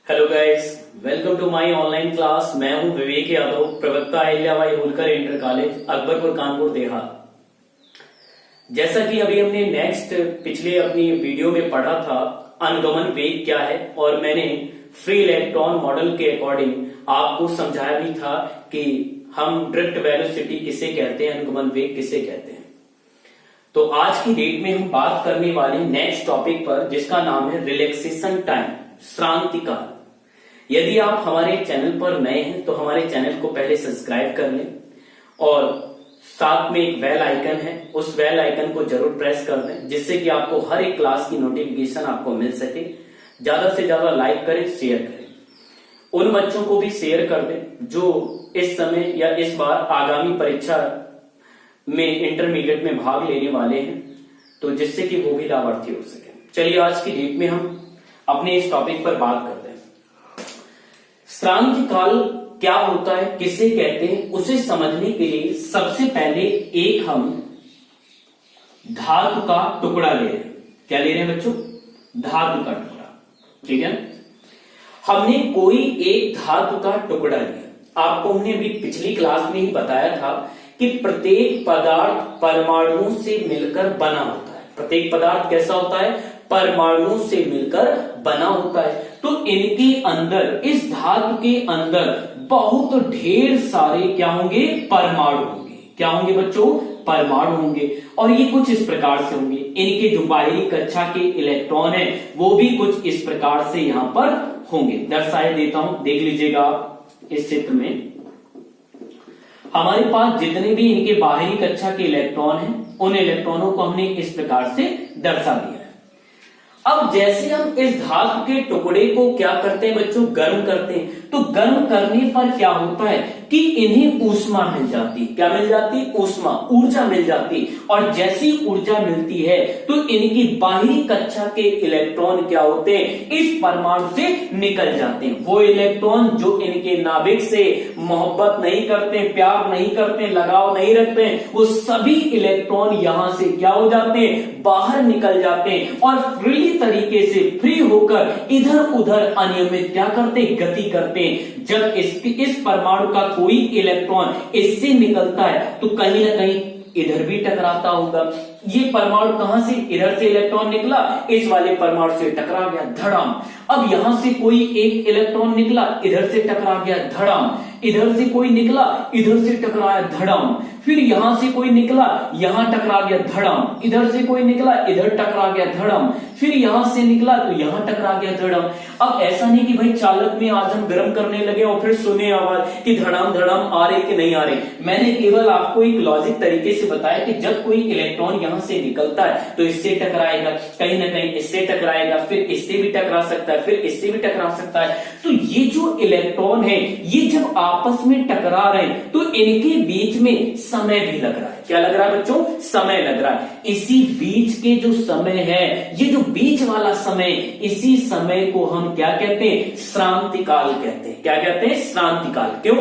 Hello guys, welcome to my online class. मैं हूं विवेक यादव, प्रवक्ता अहिल्याबाई होलकर इंटर कॉलेज, अकबरपुर, कानपुर देहात। जैसा कि अभी हमने पिछले अपनी वीडियो में पढ़ा था, अनुगमन वेग क्या है, और मैंने फ्री इलेक्ट्रॉन मॉडल के अकॉर्डिंग आपको समझाया भी था कि हम ड्रिफ्ट वेलोसिटी किसे कहते हैं, अनुगमन वेग किसे कहते हैं। तो आज की डेट में हम बात करने वाले नेक्स्ट टॉपिक पर, जिसका नाम है रिलैक्सेशन टाइम, श्रांति काल। यदि आप हमारे चैनल पर नए हैं तो हमारे चैनल को पहले सब्सक्राइब कर लें और साथ में एक बेल आइकन है, उस बेल आइकन को जरूर प्रेस कर दें, जिससे कि आपको हर एक क्लास की नोटिफिकेशन आपको मिल सके। ज्यादा से ज्यादा लाइक करें, शेयर करें, उन बच्चों को भी शेयर कर दें जो इस समय या इस बार आगामी परीक्षा में इंटरमीडिएट में भाग लेने वाले हैं, तो जिससे कि वो भी लाभार्थी हो सके। चलिए आज की डेट में हम अपने इस टॉपिक पर बात करते हैं। श्रांति काल क्या होता है, किसे कहते हैं, उसे समझने के लिए सबसे पहले एक हम धातु का टुकड़ा ले रहे हैं। क्या ले रहे हैं बच्चों? धातु का टुकड़ा। ठीक है, हमने कोई एक धातु का टुकड़ा लिया। आपको हमने अभी पिछली क्लास में ही बताया था कि प्रत्येक पदार्थ परमाणुओं से मिलकर बना होता है। प्रत्येक पदार्थ कैसा होता है? परमाणुओं से मिलकर बना होता है। तो इनके अंदर, इस धातु के अंदर बहुत ढेर सारे क्या होंगे? परमाणु होंगे। क्या होंगे बच्चों? परमाणु होंगे। और ये कुछ इस प्रकार से होंगे। इनके जो बाहरी कक्षा के इलेक्ट्रॉन है वो भी कुछ इस प्रकार से यहां पर होंगे। दर्शाए देता हूं, देख लीजिएगा आप इस चित्र में। हमारे पास जितने भी इनके बाहरी कक्षा के इलेक्ट्रॉन हैं, उन इलेक्ट्रॉनों को हमने इस प्रकार से दर्शा दिया है। अब जैसे हम इस धातु के टुकड़े को क्या करते हैं बच्चों? गर्म करते हैं। तो गर्म करने पर क्या होता है कि इन्हें ऊष्मा मिल जाती है। क्या मिल जाती है? ऊष्मा, ऊर्जा मिल जाती है। और जैसी ऊर्जा मिलती है तो इनकी बाहरी कक्षा के इलेक्ट्रॉन क्या होते हैं? इस परमाणु से निकल जाते हैं। वो इलेक्ट्रॉन जो इनके नाभिक से मोहब्बत नहीं करते, प्यार नहीं करते, लगाव नहीं रखते हैं, वो सभी इलेक्ट्रॉन यहां से क्या हो जाते हैं? बाहर निकल जाते हैं और फ्री तरीके से, फ्री होकर इधर उधर अनियमित क्या करते हैं? गति करते हैं। जब इस परमाणु का कोई इलेक्ट्रॉन इससे निकलता है तो कहीं ना कहीं इधर भी टकराता होगा। ये परमाणु कहां से? इधर से इलेक्ट्रॉन निकला, इस वाले परमाणु से टकरा गया, धड़ाम। अब यहां से कोई एक इलेक्ट्रॉन निकला, इधर से टकरा गया, धड़ाम। इधर से कोई निकला, इधर से टकराया, धड़ाम। फिर यहां से कोई निकला, यहां टकरा गया, धड़ाम। इधर से कोई निकला, इधर टकरा गया, धड़ाम। फिर यहां से निकला तो यहां टकरा गया, धड़ाम। अब ऐसा नहीं कि भाई चालक में आज हम गर्म करने लगे और फिर सुने आवाज कि धड़ाम धड़ाम आ रही कि नहीं आ रही। मैंने केवल आपको एक लॉजिक तरीके से बताया कि जब कोई इलेक्ट्रॉन यहां से निकलता है तो इससे टकराएगा, कहीं ना कहीं इससे टकराएगा, फिर इससे भी टकरा सकता है, फिर इससे भी टकरा सकता है। तो ये जो इलेक्ट्रॉन है, ये जब आपस में टकरा रहे हैं तो इनके बीच में समय भी लग रहा है। क्या लग रहा है बच्चों? समय लग रहा है। इसी बीच के जो समय है, ये जो बीच वाला समय, इसी समय को हम क्या कहते हैं? श्रांति काल कहते हैं। क्या कहते हैं? श्रांति काल। क्यों?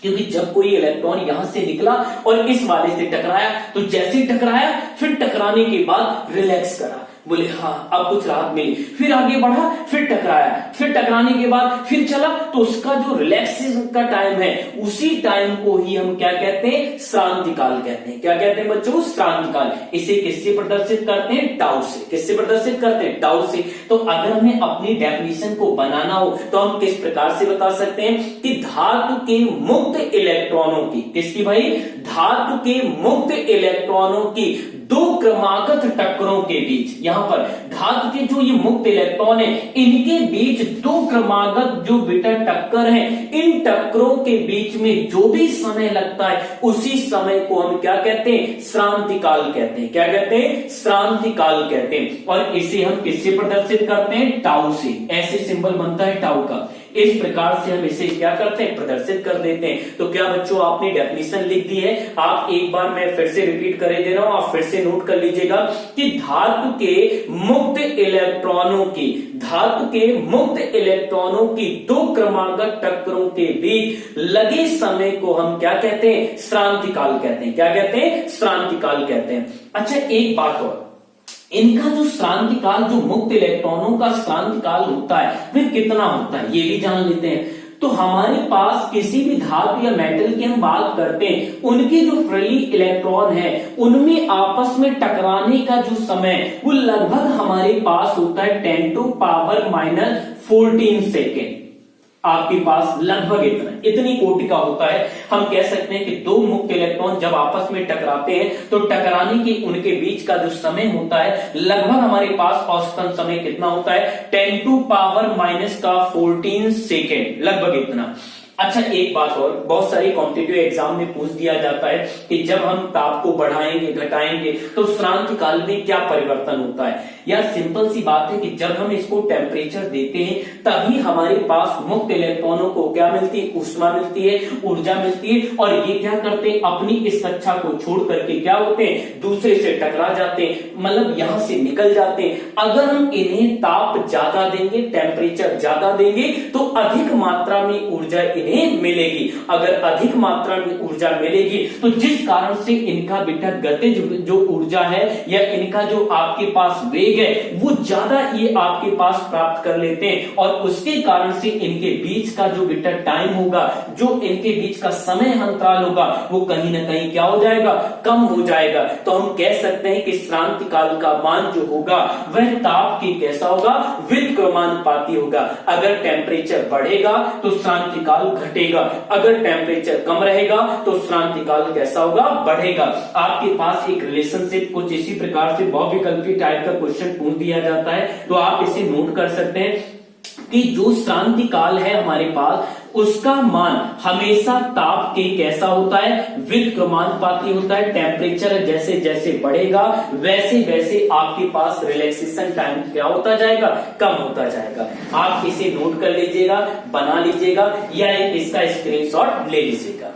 क्योंकि जब कोई इलेक्ट्रॉन यहां से निकला और इस वाले से टकराया, तो जैसे टकराया, फिर टकराने के बाद रिलैक्स करा, बोले हाँ अब कुछ राहत मिली। फिर आगे बढ़ा, फिर टकराया, फिर टकराने के बाद फिर चला, तो उसका जो रिलैक्सेशन का टाइम है, उसी टाइम को ही हम क्या कहते हैं? श्रांति काल कहते हैं। क्या कहते हैं बच्चों? श्रांति काल। इसे किससे प्रदर्शित करते हैं? टाउ से। किससे प्रदर्शित करते हैं? टाउ से। तो अगर हमें अपनी डेफिनेशन को बनाना हो तो हम किस प्रकार से बता सकते हैं कि धातु के मुक्त इलेक्ट्रॉनों की, किसकी भाई? धातु के मुक्त इलेक्ट्रॉनों की दो क्रमागत टक्करों के बीच, यहां पर धातु के जो ये मुक्त इलेक्ट्रॉन है, इनके बीच दो क्रमागत जो बीटा टक्कर हैं, इन टक्करों के बीच में जो भी समय लगता है, उसी समय को हम क्या कहते हैं? श्रांति काल कहते हैं। क्या कहते हैं? श्रांति काल कहते हैं। और इसे हम किससे प्रदर्शित करते हैं? टाउ से। ऐसे सिंबल बनता है टाउ का। इस प्रकार से हम इसे क्या करते हैं? प्रदर्शित कर देते हैं। तो क्या बच्चों आपने डेफिनेशन लिख दी है? आप एक बार मैं फिर से रिपीट कर दे रहा हूं, आप फिर से नोट कर लीजिएगा कि धातु के मुक्त इलेक्ट्रॉनों की, धातु के मुक्त इलेक्ट्रॉनों की दो क्रमागत टक्करों के बीच लगे समय को हम क्या कहते हैं? श्रांति काल कहते हैं। क्या कहते हैं? श्रांति काल कहते हैं। अच्छा एक बात और, इनका जो श्रांति काल, जो मुक्त इलेक्ट्रॉनों का श्रांति काल होता है वह कितना होता है, ये भी जान लेते हैं। तो हमारे पास किसी भी धातु या मेटल की हम बात करते हैं, उनके जो फ्री इलेक्ट्रॉन है उनमें आपस में टकराने का जो समय वो लगभग हमारे पास होता है 10⁻⁻14 सेकेंड। आपके पास लगभग इतनी कोटि का होता है। हम कह सकते हैं कि दो मुक्त इलेक्ट्रॉन जब आपस में टकराते हैं तो टकराने की उनके बीच का जो समय होता है लगभग हमारे पास औसतन समय कितना होता है 10⁻⁻14 सेकेंड, लगभग इतना। अच्छा, एक बात और, बहुत सारी कॉम्पिटिटिव एग्जाम में पूछ दिया जाता है कि जब हम ताप को बढ़ाएंगे घटाएंगे तो श्रांति काल में क्या परिवर्तन होता है। यार सिंपल सी बात है कि जब हम इसको टेम्परेचर देते हैं तभी हमारे पास मुक्त इलेक्ट्रॉनों को क्या मिलती है, ऊष्मा मिलती है, ऊर्जा मिलती है, और ये क्या करते हैं अपनी इस कक्षा को छोड़ करके क्या होते हैं दूसरे से टकरा जाते हैं, मतलब यहां से निकल जाते हैं। अगर हम इन्हें ताप ज्यादा देंगे, टेम्परेचर ज्यादा देंगे तो अधिक मात्रा में ऊर्जा इन्हें मिलेगी। अगर अधिक मात्रा में ऊर्जा मिलेगी तो जिस कारण से इनका बेटा गतिज जो ऊर्जा है या इनका जो आपके पास वेग है वो ज्यादा ये आपके पास प्राप्त कर लेते हैं, और उसके कारण से इनके बीच का जो बेटा टाइम होगा, जो इनके बीच का समय अंतराल होगा वो कहीं ना कहीं क्या हो जाएगा, कम हो जाएगा। तो हम कह सकते हैं कि श्रांति काल का मान जो होगा वह ताप के कैसा होगा, व्युत्क्रमानुपाती होगा। अगर टेम्परेचर बढ़ेगा तो श्रांति काल घटेगा, अगर टेम्परेचर कम रहेगा तो श्रांति काल कैसा होगा, बढ़ेगा। आपके पास एक रिलेशनशिप कुछ इसी प्रकार से बहुविकल्पी टाइप का क्वेश्चन पूछ दिया जाता है, तो आप इसे नोट कर सकते हैं कि जो श्रांति काल है हमारे पास उसका मान हमेशा ताप के कैसा होता है, व्युत्क्रमानुपाती होता है। टेम्परेचर जैसे जैसे बढ़ेगा वैसे वैसे आपके पास रिलैक्सेशन टाइम क्या होता जाएगा, कम होता जाएगा। आप इसे नोट कर लीजिएगा, बना लीजिएगा या इसका स्क्रीनशॉट ले लीजिएगा।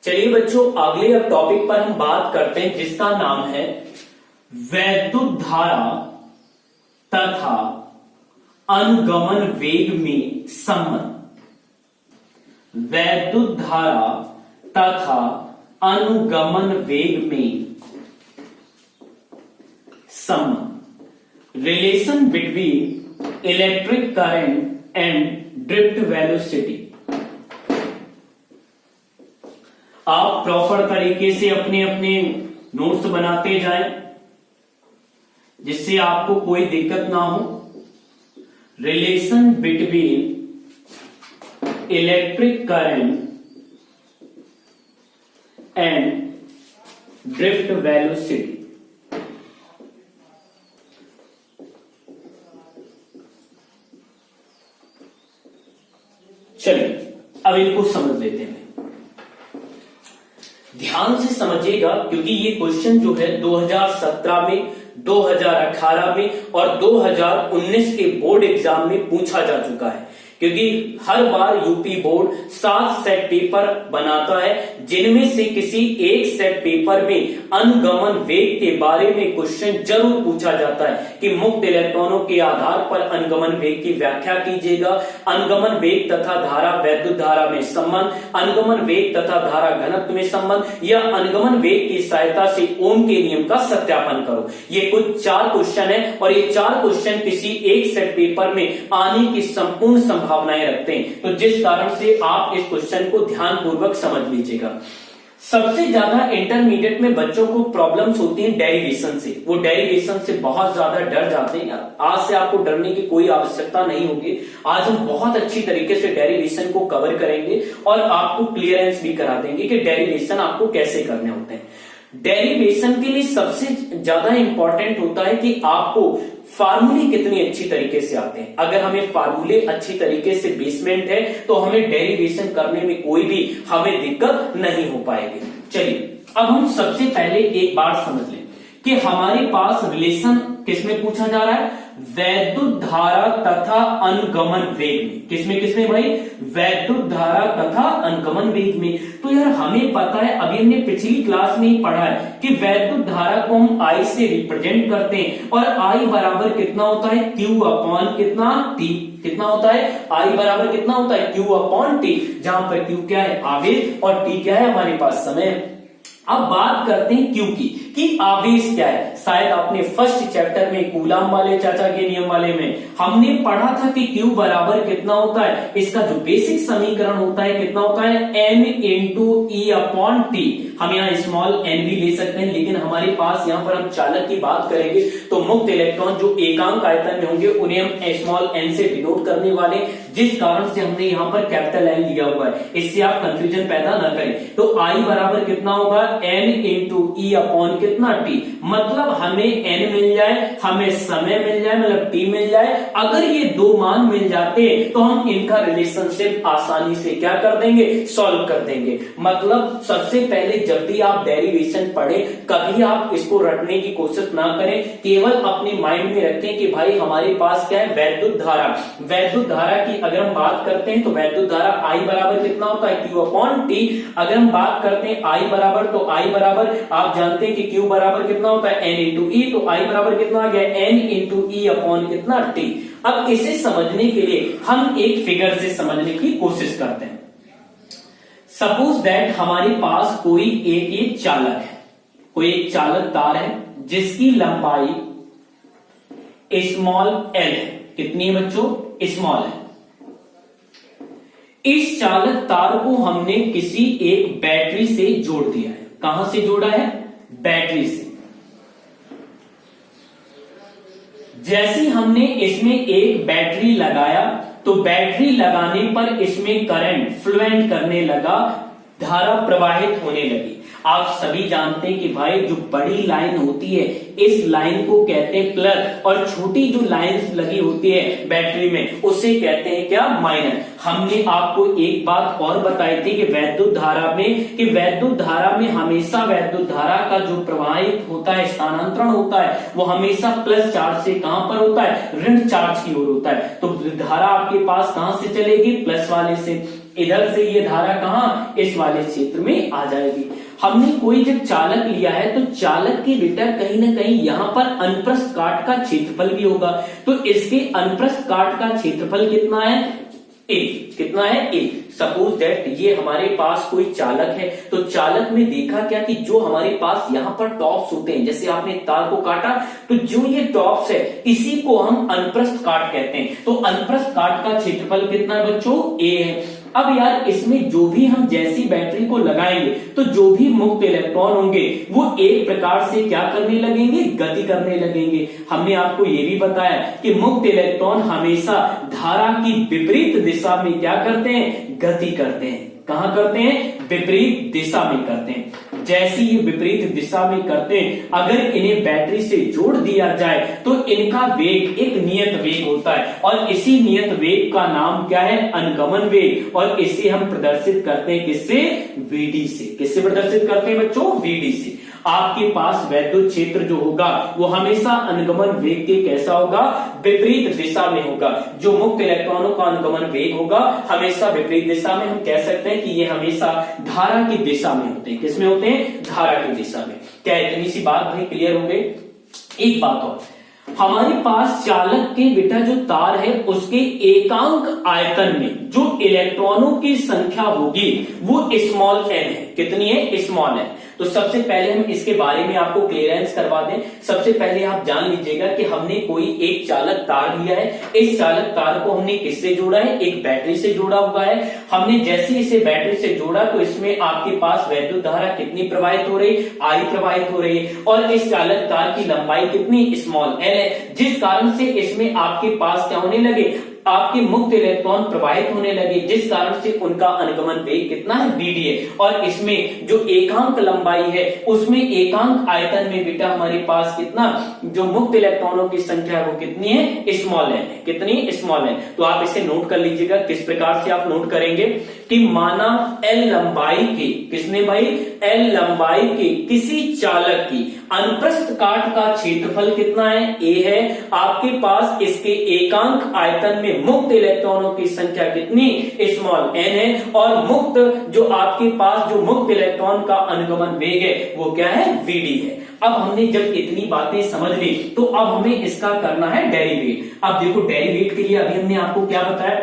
चलिए बच्चों, अगले अब टॉपिक पर हम बात करते हैं जिसका नाम है वैद्युत धारा तथा अनुगमन वेग में संबंध। वैद्युत धारा तथा अनुगमन वेग में संबंध, relation between electric current and drift velocity. आप प्रॉपर तरीके से अपने अपने नोट्स बनाते जाएं जिससे आपको कोई दिक्कत ना हो। Relation between electric current and drift velocity. चलिए अब इनको समझ लेते हैं। ध्यान से समझिएगा क्योंकि ये क्वेश्चन जो है 2017 में, 2018 में और 2019 के बोर्ड एग्जाम में पूछा जा चुका है। क्योंकि हर बार यूपी बोर्ड 7 सेट पेपर बनाता है जिनमें से किसी एक सेट पेपर में अनुगमन वेग के बारे में क्वेश्चन जरूर पूछा जाता है कि मुक्त इलेक्ट्रॉनों के आधार पर अनुगमन वेग की व्याख्या कीजिएगा। अनुगमन वेग तथा धारा वैद्युत धारा में संबंध, अनुगमन वेग तथा धारा घनत्व में संबंध या अनुगमन वेग की सहायता से ओम के नियम का सत्यापन करो। ये कुछ 4 क्वेश्चन है और ये 4 क्वेश्चन किसी एक सेट पेपर में आने की संपूर्ण संभावनाएं रखते हैं। तो जिस कारण से आप इस क्वेश्चन को ध्यानपूर्वक समझ लीजिएगा। सबसे ज्यादा इंटरमीडिएट में बच्चों को प्रॉब्लम्स होती हैं डेरिवेशन से। वो डेरिवेशन से बहुत ज्यादा डर जाते हैं। आज से आपको डरने की कोई आवश्यकता नहीं होगी। आज हम बहुत अच्छी तरीके से डेरिवेशन को कवर करेंगे और आपको क्लियरेंस भी करा देंगे कि डेरिवेशन आपको कैसे करने होते हैं। डेरिवेशन के लिए सबसे ज्यादा इंपॉर्टेंट होता है कि आपको फार्मूले कितनी अच्छी तरीके से आते हैं। अगर हमें फार्मूले अच्छी तरीके से बेसमेंट है तो हमें डेरिवेशन करने में कोई भी हमें दिक्कत नहीं हो पाएगी। चलिए अब हम सबसे पहले एक बात समझ लें कि हमारे पास रिलेशन किसमें पूछा जा रहा है, वैद्युत धारा तथा अनुगमन वेग में। किसमें भाई, वैद्युत धारा तथा अनुगमन वेग में। तो यार हमें पता है, अभी हमने पिछली क्लास में ही पढ़ा है कि वैद्युत धारा को हम I से रिप्रेजेंट करते हैं और I बराबर कितना होता है, Q अपॉन कितना T। कितना होता है, I बराबर कितना होता है, Q अपॉन T, जहां पर Q क्या है, आवेश और T क्या है हमारे पास समय। अब बात करते हैं क्यू की, कि आवेश क्या है। शायद आपने फर्स्ट चैप्टर में कूलाम वाले चाचा के नियम वाले में हमने पढ़ा था कि क्यू बराबर कितना होता है, इसका जो बेसिक समीकरण होता है कितना होता है, n इंटू ई अपॉन टी। हम यहाँ स्मॉल n भी ले सकते हैं, लेकिन हमारे पास यहाँ पर हम चालक की बात करेंगे तो मुक्त इलेक्ट्रॉन जो एकांक आयतन में होंगे उन्हें हम स्मॉल n से डिनोट करने वाले, जिस कारण से हमने यहाँ पर कैपिटल N लिया हुआ है। इससे आप कंफ्यूजन पैदा न करें। तो I बराबर कितना होगा, n इंटू ई अपॉन कितना टी। मतलब हमें n मिल जाए, हमें समय मिल जाए, मतलब t मिल जाए। अगर ये दो मान मिल जाते तो हम इनका रिलेशनशिप आसानी से क्या कर देंगे, सॉल्व कर देंगे। मतलब सबसे पहले जब भी आप डेरिवेशन पढ़े कभी आप इसको रटने की कोशिश ना करें, केवल अपने माइंड में रखें कि भाई हमारे पास क्या है, वैद्युत धारा। वैद्युत धारा की अगर हम बात करते हैं तो वैद्युत धारा I बराबर कितना होता है, Q अपॉन टी। अगर हम बात करते हैं I बराबर, तो I बराबर आप जानते हैं कि Q बराबर कितना होता है, N इंटू ई। तो I बराबर कितना आ गया, N इंटू ई अपॉन कितना टी। अब इसे समझने के लिए हम एक फिगर से समझने की कोशिश करते हैं। सपोज दैट हमारे पास कोई एक चालक है, कोई एक चालक तार है जिसकी लंबाई स्मॉल l है। कितनी है बच्चों, स्मॉल है। इस चालक तार को हमने किसी एक बैटरी से जोड़ दिया है। कहां से जोड़ा है, बैटरी से। जैसे हमने इसमें एक बैटरी लगाया तो बैटरी लगाने पर इसमें करंट फ्लुएंट करने लगा, धारा प्रवाहित होने लगी। आप सभी जानते हैं कि भाई जो बड़ी लाइन होती है इस लाइन को कहते हैं प्लस, और छोटी जो लाइन लगी होती है बैटरी में उसे कहते हैं क्या, माइनस। हमने आपको एक बात और बताई थी कि वैद्युत धारा में हमेशा वैद्युत धारा का जो प्रवाहित होता है, स्थानांतरण होता है, वो हमेशा प्लस चार्ज से कहां पर होता है, ऋण चार्ज की ओर होता है। तो धारा आपके पास कहां से चलेगी, प्लस वाले से। इधर से ये धारा कहां, इस वाले क्षेत्र में आ जाएगी। हमने कोई जब चालक लिया है तो चालक की बेटा कहीं ना कहीं यहां पर अनुप्रस्थ काट का क्षेत्रफल भी होगा। तो इसके अनुप्रस्थ काट का क्षेत्रफल कितना है, a। कितना है, a। सपोज दैट ये हमारे पास कोई चालक है, तो चालक में देखा क्या कि जो हमारे पास यहाँ पर टॉप्स होते हैं, जैसे आपने तार को काटा तो जो ये टॉप्स है इसी को हम अनुप्रस्थ काट कहते हैं। तो अनुप्रस्थ काट का क्षेत्रफल कितना है बच्चों, a है। अब यार इसमें जो भी हम जैसी बैटरी को लगाएंगे तो जो भी मुक्त इलेक्ट्रॉन होंगे वो एक प्रकार से क्या करने लगेंगे, गति करने लगेंगे। हमने आपको ये भी बताया कि मुक्त इलेक्ट्रॉन हमेशा धारा की विपरीत दिशा में क्या करते हैं, गति करते हैं। कहां करते हैं, विपरीत दिशा में करते हैं। जैसी ये विपरीत दिशा में करते हैं, अगर इन्हें बैटरी से जोड़ दिया जाए तो इनका वेग एक नियत वेग होता है, और इसी नियत वेग का नाम क्या है, अनुगमन वेग। और इसे हम प्रदर्शित करते हैं किससे, Vd से। किससे प्रदर्शित करते हैं बच्चों, Vd से। आपके पास वैद्युत क्षेत्र जो होगा वो हमेशा अनुगमन वेग के कैसा होगा, विपरीत दिशा में होगा। जो मुक्त इलेक्ट्रॉनों का अनुगमन वेग होगा हमेशा विपरीत दिशा में। हम कह सकते हैं कि ये हमेशा धारा की दिशा में होते हैं। किसमें होते हैं, धारा की दिशा में। क्या इतनी सी बात भाई क्लियर हो गई। एक बात और, हमारे पास चालक के बेटा जो तार है उसके एकांक आयतन में जो इलेक्ट्रॉनों की संख्या होगी वो स्मॉल n है। कितनी है, स्मॉल n। तो सबसे पहले हम इसके बारे में आपको क्लियरेंस करवा दें। सबसे पहले आप जान लीजिएगा कि हमने कोई एक चालक तार लिया है। इस चालक तार को हमने किससे जोड़ा है, एक बैटरी से जोड़ा हुआ है। हमने जैसे इसे बैटरी से जोड़ा तो इसमें आपके पास वैद्युत धारा कितनी प्रवाहित हो रही, I प्रवाहित हो रही है। और इस चालक तार की लंबाई कितनी, स्मॉल l है, जिस कारण से इसमें आपके पास क्या होने लगे, आपके मुक्त इलेक्ट्रॉन प्रवाहित होने लगे, जिस कारण से उनका अनुगमन वेग कितना है, Vd है। और इसमें जो एकांक लंबाई है उसमें एकांक आयतन में बेटा हमारे पास कितना, जो मुक्त इलेक्ट्रॉनों की संख्या है वो कितनी है, स्मॉल n है। कितनी, स्मॉल n। तो आप इसे नोट कर लीजिएगा। किस प्रकार से आप नोट करेंगे कि माना L लंबाई के, किसने भाई, L लंबाई के किसी चालक की अनुप्रस्थ काट का क्षेत्रफल कितना है, a है। आपके पास इसके एकांक आयतन में मुक्त इलेक्ट्रॉनों की संख्या कितनी, स्मॉल n है। और मुक्त जो आपके पास जो मुक्त इलेक्ट्रॉन का अनुगमन वेग है वो क्या है, Vd है। अब हमने जब इतनी बातें समझ ली तो अब हमें इसका करना है डेरिवेट। अब देखो डेरिवेट के लिए अभी हमने आपको क्या बताया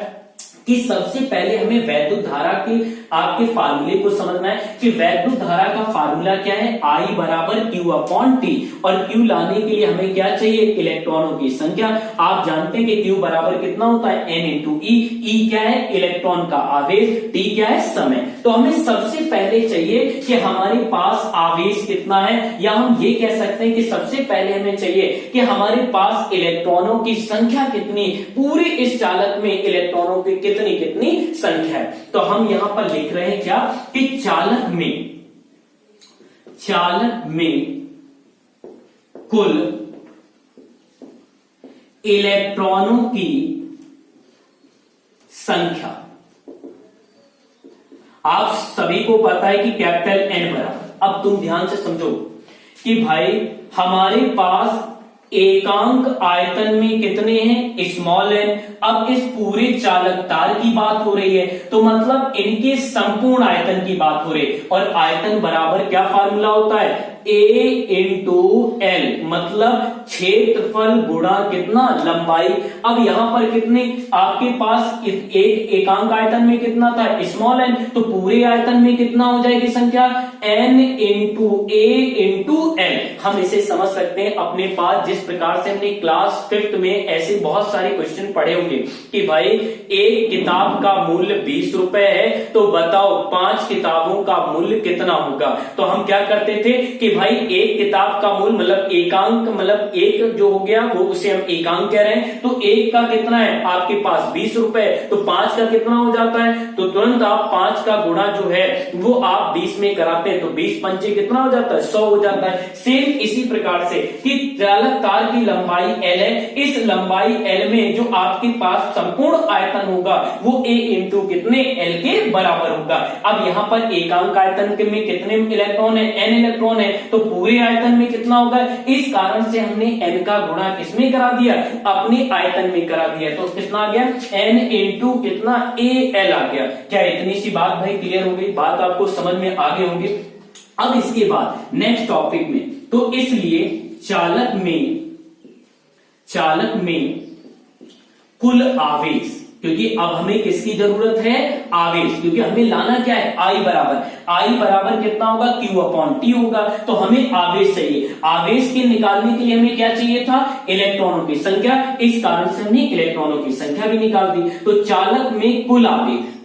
कि सबसे पहले हमें वैद्युत धारा के आपके फार्मूले को समझना है कि वैद्युत धारा का फार्मूला क्या है, I बराबर Q अपॉन T। और Q लाने के लिए हमें क्या चाहिए, इलेक्ट्रॉनों की संख्या। आप जानते हैं कि Q बराबर कितना होता है, N इंटू E। E क्या है, इलेक्ट्रॉन का आवेश, T क्या है, समय। तो हमें सबसे पहले चाहिए कि हमारे पास आवेश कितना है, या हम ये कह सकते हैं कि सबसे पहले हमें चाहिए कि हमारे पास इलेक्ट्रॉनों की संख्या कितनी, पूरे इस चालक में इलेक्ट्रॉनों की कितनी कितनी संख्या है। तो हम यहां पर लिख रहे हैं क्या कि चालक में कुल इलेक्ट्रॉनों की संख्या। आप सभी को पता है कि कैपिटल N बराबर, अब तुम ध्यान से समझो कि भाई हमारे पास एकांक आयतन में कितने हैं, स्मॉल n। अब इस पूरे चालक तार की बात हो रही है, तो मतलब इनके संपूर्ण आयतन की बात हो रही है। और आयतन बराबर क्या फार्मूला होता है, A इंटू L, मतलब क्षेत्रफल गुणा कितना, लंबाई। अब यहां पर कितने आपके पास एक एकांक आयतन में कितना था, स्मॉल n, तो पूरे आयतन में कितना हो जाएगी संख्या, N into A into L। हम इसे समझ सकते हैं अपने पास, जिस प्रकार से हमने क्लास 5th में ऐसे बहुत सारे क्वेश्चन पढ़े होंगे कि भाई एक किताब का मूल्य 20 रुपए है, तो बताओ 5 किताबों का मूल्य कितना होगा। तो हम क्या करते थे कि भाई एक किताब का मूल्य मतलब एकांक, मतलब एक जो हो गया वो उसे हम एकांक कह रहे हैं, तो एक का कितना है आपके पास 20 रुपए, तो 5 का कितना हो जाता है, तो तुरंत आप 5 का गुणा जो है वो आप 20 में कराते हैं, तो 20 पंचे कितना हो जाता है, 100 हो जाता है। सेम इसी प्रकार से कि चालक तार की लंबाई L है, इस लंबाई L में जो आपके पास संपूर्ण आयतन होगा वो A इंटू कितने, L के बराबर होगा। अब यहाँ पर एकांक आयतन में कितने इलेक्ट्रॉन है, N इलेक्ट्रॉन है, तो पूरे आयतन में कितना होगा। इस कारण से हमने N का गुणा किसमें करा दिया, अपने आयतन में करा दिया, तो कितना आ गया, N इंटू कितना, AL आ गया। क्या इतनी सी बात भाई क्लियर हो गई, बात आपको समझ में आ गई होगी। अब इसके बाद नेक्स्ट टॉपिक में, तो इसलिए चालक में कुल आवेश, क्योंकि अब हमें किसकी जरूरत है, आवेश, क्योंकि हमें लाना क्या है, I बराबर कितना होगा, Q अपॉन T होगा। तो हमें आवेश चाहिए, आवेश के निकालने के लिए हमें क्या चाहिए था, इलेक्ट्रॉनों की संख्या। इस कारण से हमने इलेक्ट्रॉनों की संख्या भी निकाल दी। तो चालक में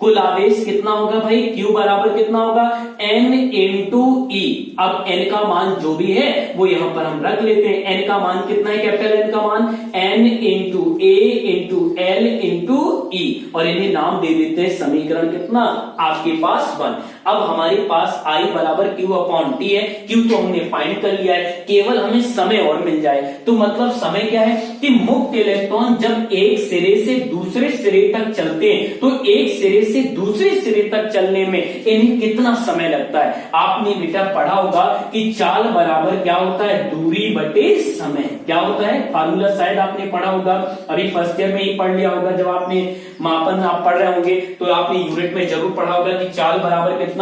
कुल आवेश कितना होगा भाई, Q बराबर कितना होगा, N इंटू E। अब N का मान जो भी है वो यहां पर हम रख लेते हैं। N का मान कितना है, कैपिटल N का मान N into A into L into E, और इन्हें नाम दे देते हैं समीकरण कितना आपके पास 1। अब हमारे पास I बराबर Q अपॉन T है, Q तो हमने फाइंड कर लिया है, केवल हमें समय और मिल जाए। तो मतलब समय क्या है कि मुक्त इलेक्ट्रॉन जब एक सिरे से दूसरे सिरे तक चलते हैं, तो एक सिरे से दूसरे सिरे तक चलने में इन्हें कितना समय लगता है। आपने बेटा पढ़ा होगा कि चाल बराबर क्या होता है, दूरी बटे समय। क्या होता है फार्मूला, शायद आपने पढ़ा होगा, अभी फर्स्ट ईयर में ही पढ़ लिया होगा। जब आपने मापन आप पढ़ रहे होंगे तो आपने यूनिट में जरूर पढ़ा होगा कि चाल बराबर कितना,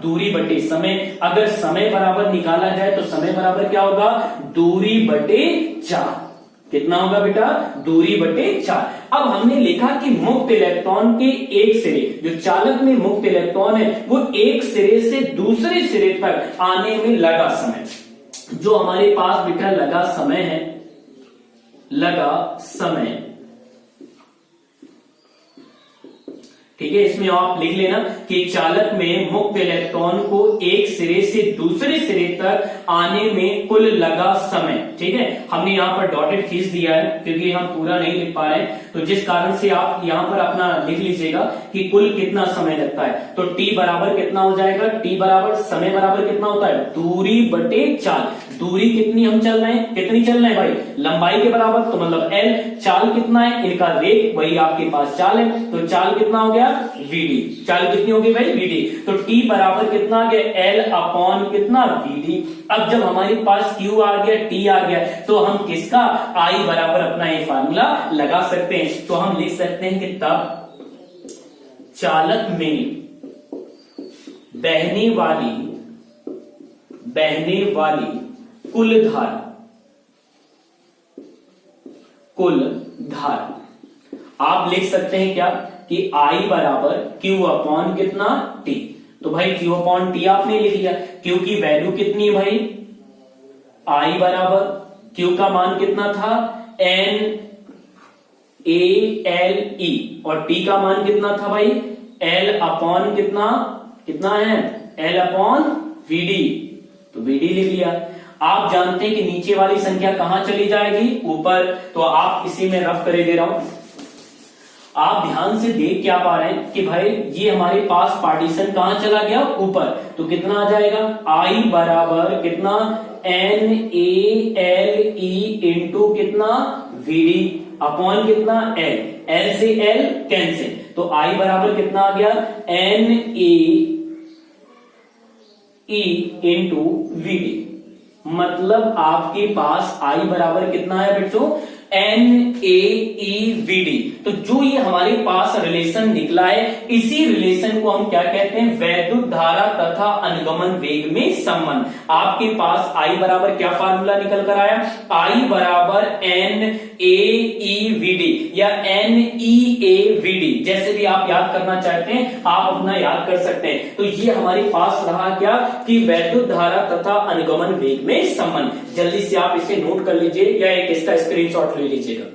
दूरी बटे समय। अगर समय बराबर निकाला जाए तो समय बराबर क्या होगा, दूरी बटे 4। कितना होगा बेटा, दूरी बटे 4। अब हमने लिखा कि मुक्त इलेक्ट्रॉन के एक सिरे, जो चालक में मुक्त इलेक्ट्रॉन है, वो एक सिरे से दूसरे सिरे तक आने में लगा समय, जो हमारे पास बेटा लगा समय, ठीक है। इसमें आप लिख लेना कि चालक में मुक्त इलेक्ट्रॉन को एक सिरे से दूसरे सिरे तक आने में कुल लगा समय, ठीक है। हमने यहाँ पर डॉटेड खींच दिया है क्योंकि हम पूरा नहीं लिख पा रहे हैं, तो जिस कारण से आप यहाँ पर अपना लिख लीजिएगा कि कुल कितना समय लगता है। तो T बराबर कितना हो जाएगा, T बराबर समय बराबर कितना होता है, दूरी बटे 4। दूरी कितनी हम चल रहे हैं, कितनी चल रहे हैं भाई, लंबाई के बराबर, तो मतलब L। चाल कितना है, इनका वेग वही आपके पास चाल है, तो चाल कितना हो गया, VD। चाल कितनी होगी भाई, VD। तो T बराबर कितना आ गया, L अपॉन कितना, VD। अब जब हमारे पास Q आ गया, T आ गया, तो हम किसका I बराबर अपना ये फार्मूला लगा सकते हैं। तो हम लिख सकते हैं कि तब चालक में बहने वाली कुल धारा आप लिख सकते हैं क्या कि I बराबर Q अपॉन कितना T। तो भाई Q अपॉन T आपने लिख लिया, Q की वैल्यू कितनी है भाई, I बराबर Q का मान कितना था NaLe, और T का मान कितना था भाई L अपॉन कितना है L अपॉन VD। तो VD लिख लिया। आप जानते हैं कि नीचे वाली संख्या कहां चली जाएगी, ऊपर। तो आप इसी में रफ करे दे रहा हूं। आप ध्यान से देख क्या पा रहे हैं कि भाई ये हमारे पास पार्टीशन कहां चला गया, ऊपर। तो कितना आ जाएगा, I बराबर कितना NaLe इंटू कितना VD अपॉन कितना L से L कैंसिल। तो I बराबर कितना आ गया NaE इंटू VD। मतलब आपके पास I बराबर कितना है बच्चों NaEVD। तो जो ये हमारे पास रिलेशन निकला है, इसी रिलेशन को हम क्या कहते हैं, वैद्युत धारा तथा अनुगमन वेग में संबंध। आपके पास I बराबर क्या फार्मूला निकल कर आया, I बराबर NaEVD या NeAVD, जैसे भी आप याद करना चाहते हैं आप अपना याद कर सकते हैं। तो ये हमारे पास रहा क्या कि वैद्युत धारा तथा अनुगमन वेग में संबंध। जल्दी से आप इसे नोट कर लीजिए या एक इसका स्क्रीनशॉट ले लीजिएगा।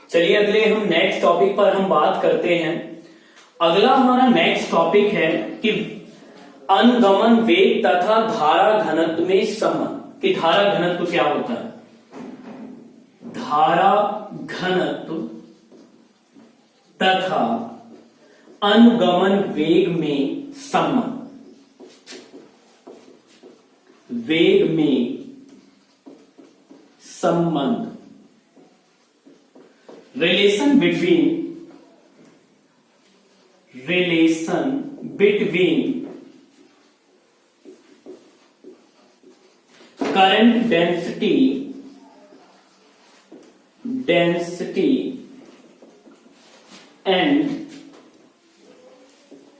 चलिए अगले हम नेक्स्ट टॉपिक पर हम बात करते हैं। अगला हमारा नेक्स्ट टॉपिक है कि अनुगमन वेग तथा धारा घनत्व में संबंध। कि धारा घनत्व क्या होता है, धारा घनत्व तथा अनुगमन वेग में संबंध। वेग में संबंध, relation between current density and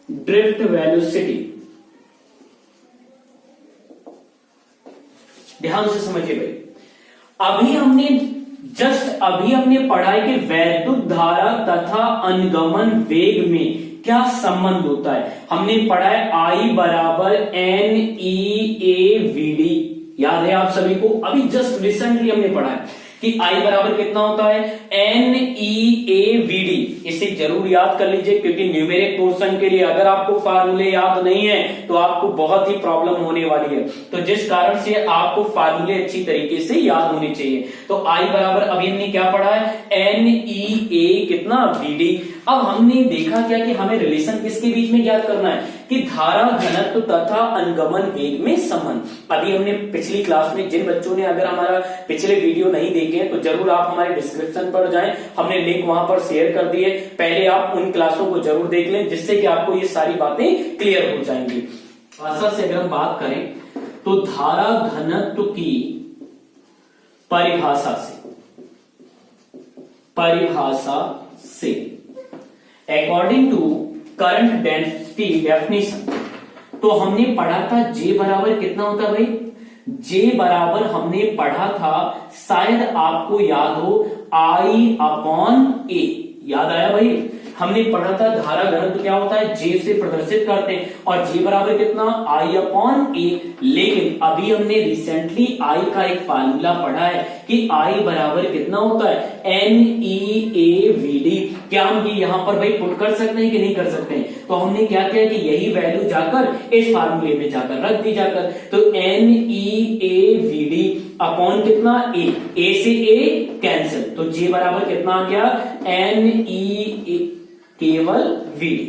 drift velocity. ध्यान से समझिए भाई, अभी हमने पढ़ा है कि वैद्युत धारा तथा अनुगमन वेग में क्या संबंध होता है। हमने पढ़ा है I बराबर NeAVD, याद है आप सभी को, अभी जस्ट रिसेंटली हमने पढ़ा है कि I बराबर कितना होता है NeAVD। इसे जरूर याद कर लीजिए, क्योंकि न्यूमेरिक पोर्शन के लिए अगर आपको फार्मूले याद नहीं है तो आपको बहुत ही प्रॉब्लम होने वाली है। तो जिस कारण से आपको फार्मूले अच्छी तरीके से याद होने चाहिए। तो I बराबर अभी हमने क्या पढ़ा है NeA कितना VD। अब हमने देखा क्या कि हमें रिलेशन किसके बीच में ज्ञात करना है कि धारा घनत्व तथा अनुगमन वेग में संबंध। अभी हमने पिछली क्लास में, जिन बच्चों ने अगर हमारा पिछले वीडियो नहीं देखे हैं तो जरूर आप हमारे डिस्क्रिप्शन पर जाएं, हमने लिंक वहां पर शेयर कर दिए। पहले आप उन क्लासों को जरूर देख लें, जिससे कि आपको ये सारी बातें क्लियर हो जाएंगी। भाषा से अगर हम बात करें तो धारा घनत्व की परिभाषा से according to current density definition, तो हमने पढ़ा था J बराबर कितना होता है भाई, J बराबर हमने पढ़ा था, शायद आपको याद हो, I अपॉन A। याद आया भाई, हमने पढ़ा था धारा घनत्व क्या होता है, J से प्रदर्शित करते हैं, और J बराबर कितना I अपॉन A। लेकिन अभी हमने रिसेंटली I का एक फार्मूला पढ़ा है कि I बराबर कितना होता है NeAVD। क्या हम ये यहाँ पर भाई पुट कर सकते हैं कि नहीं कर सकते हैं। तो हमने क्या किया कि यही वैल्यू जाकर इस फार्मूले में जाकर रख दी जाकर। तो NeAVD अपॉन कितना A से A कैंसिल, तो J बराबर कितना आ गया NeA केवल VD,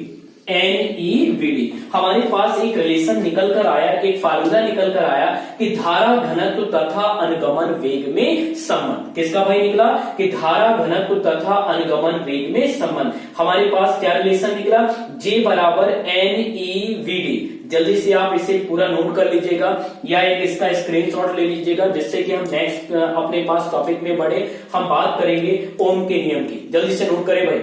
NeVD। हमारे पास एक रिलेशन निकल कर आया, एक फार्मूला निकल कर आया कि धारा घनत्व तथा अनुगमन वेग में संबंध। किसका भाई निकला कि धारा घनत्व तथा अनुगमन वेग में संबंध। हमारे पास क्या रिलेशन निकला, J बराबर NeVD। जल्दी से आप इसे पूरा नोट कर लीजिएगा या एक इसका स्क्रीनशॉट ले लीजिएगा, जिससे कि हम नेक्स्ट अपने पास टॉपिक में बढ़े, हम बात करेंगे ओम के नियम की। जल्दी से नोट करें भाई।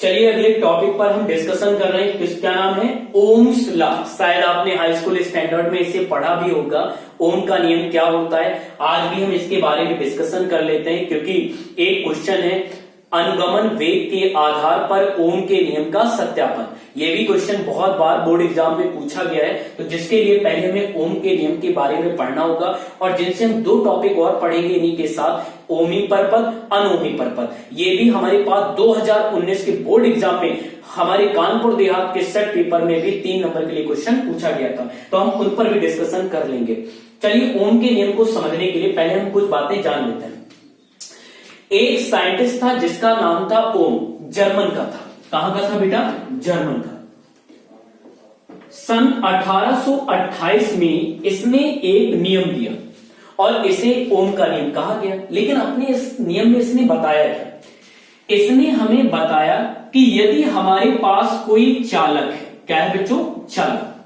चलिए अगले टॉपिक पर हम डिस्कशन कर रहे हैं। किसका नाम है? Ohm's law. शायद आपने हाई स्कूल स्टैंडर्ड में इसे पढ़ा भी होगा। ओम का नियम क्या होता है, आज भी हम इसके बारे में डिस्कशन कर लेते हैं, क्योंकि एक क्वेश्चन है अनुगमन वेग के आधार पर ओम के नियम का सत्यापन। यह भी क्वेश्चन बहुत बार बोर्ड एग्जाम में पूछा गया है, तो जिसके लिए पहले हमें ओम के नियम के बारे में पढ़ना होगा, और जिनसे हम 2 टॉपिक और पढ़ेंगे इन्हीं के साथ, ओमी परपद, अनोमी परपद। ये भी हमारे पास 2019 के बोर्ड एग्जाम में हमारे कानपुर देहात के सेट पेपर में भी 3 नंबर के लिए क्वेश्चन पूछा गया था, तो हम उन पर भी डिस्कशन कर लेंगे। चलिए ओम के नियम को समझने के लिए पहले हम कुछ बातें जान लेते हैं। एक साइंटिस्ट था जिसका नाम था ओम, जर्मन का था। कहां का था बेटा? जर्मन का। सन 1828 में इसने एक नियम दिया और इसे ओम का नियम कहा गया। लेकिन अपने इस नियम में इसने बताया क्या? इसने हमें बताया कि यदि हमारे पास कोई चालक है, क्या है बच्चों? चालक।